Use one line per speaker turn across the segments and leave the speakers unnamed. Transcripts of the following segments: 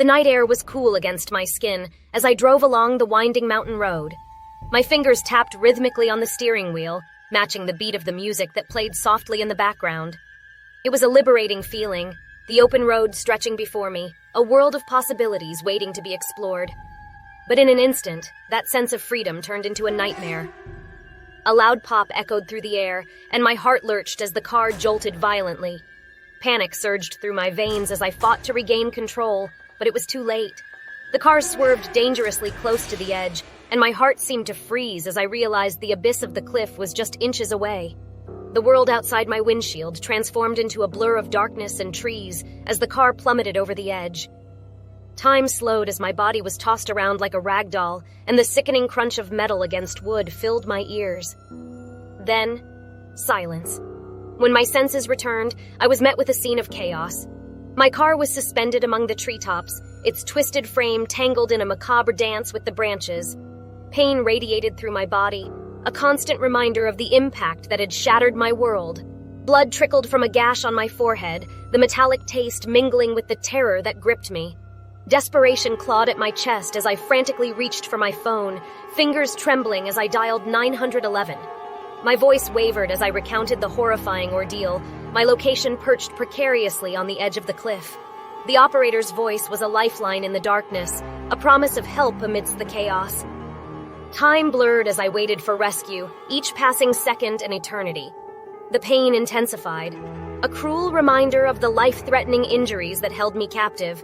The night air was cool against my skin as I drove along the winding mountain road. My fingers tapped rhythmically on the steering wheel, matching the beat of the music that played softly in the background. It was a liberating feeling, the open road stretching before me, a world of possibilities waiting to be explored. But in an instant, that sense of freedom turned into a nightmare. A loud pop echoed through the air, and my heart lurched as the car jolted violently. Panic surged through my veins as I fought to regain control, but it was too late. The car swerved dangerously close to the edge, and my heart seemed to freeze as I realized the abyss of the cliff was just inches away. The world outside my windshield transformed into a blur of darkness and trees as the car plummeted over the edge. Time slowed as my body was tossed around like a rag doll, and the sickening crunch of metal against wood filled my ears. Then, silence. When my senses returned, I was met with a scene of chaos. My car was suspended among the treetops, its twisted frame tangled in a macabre dance with the branches. Pain radiated through my body, a constant reminder of the impact that had shattered my world. Blood trickled from a gash on my forehead, the metallic taste mingling with the terror that gripped me. Desperation clawed at my chest as I frantically reached for my phone, fingers trembling as I dialed 911. My voice wavered as I recounted the horrifying ordeal, my location perched precariously on the edge of the cliff. The operator's voice was a lifeline in the darkness, a promise of help amidst the chaos. Time blurred as I waited for rescue, each passing second an eternity. The pain intensified, a cruel reminder of the life-threatening injuries that held me captive.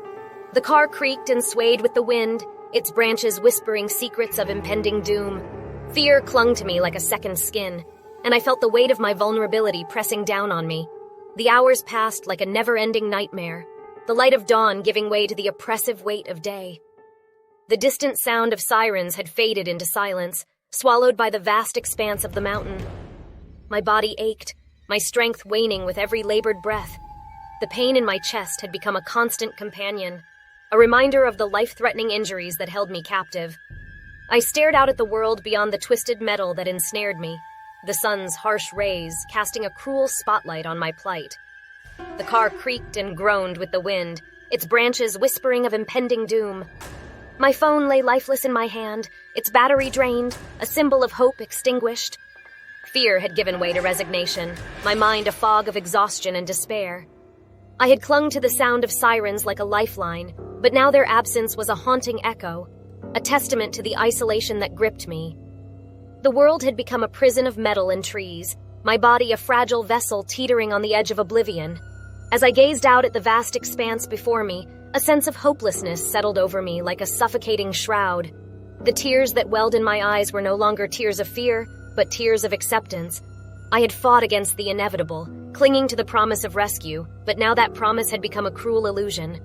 The car creaked and swayed with the wind, its branches whispering secrets of impending doom. Fear clung to me like a second skin, and I felt the weight of my vulnerability pressing down on me. The hours passed like a never-ending nightmare, the light of dawn giving way to the oppressive weight of day. The distant sound of sirens had faded into silence, swallowed by the vast expanse of the mountain. My body ached, my strength waning with every labored breath. The pain in my chest had become a constant companion, a reminder of the life-threatening injuries that held me captive. I stared out at the world beyond the twisted metal that ensnared me, the sun's harsh rays casting a cruel spotlight on my plight. The car creaked and groaned with the wind, its branches whispering of impending doom. My phone lay lifeless in my hand, its battery drained, a symbol of hope extinguished. Fear had given way to resignation, my mind a fog of exhaustion and despair. I had clung to the sound of sirens like a lifeline, but now their absence was a haunting echo, a testament to the isolation that gripped me. The world had become a prison of metal and trees, my body a fragile vessel teetering on the edge of oblivion. As I gazed out at the vast expanse before me, a sense of hopelessness settled over me like a suffocating shroud. The tears that welled in my eyes were no longer tears of fear, but tears of acceptance. I had fought against the inevitable, clinging to the promise of rescue, but now that promise had become a cruel illusion.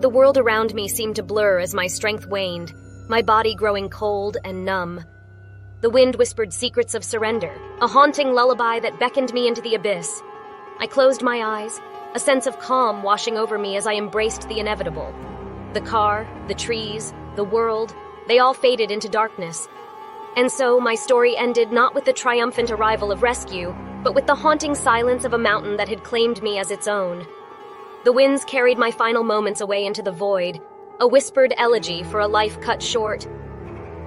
The world around me seemed to blur as my strength waned, my body growing cold and numb. The wind whispered secrets of surrender, a haunting lullaby that beckoned me into the abyss. I closed my eyes, a sense of calm washing over me as I embraced the inevitable. The car, the trees, the world, they all faded into darkness. And so my story ended not with the triumphant arrival of rescue, but with the haunting silence of a mountain that had claimed me as its own. The winds carried my final moments away into the void, a whispered elegy for a life cut short.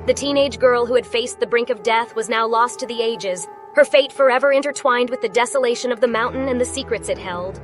The teenage girl who had faced the brink of death was now lost to the ages, her fate forever intertwined with the desolation of the mountain and the secrets it held.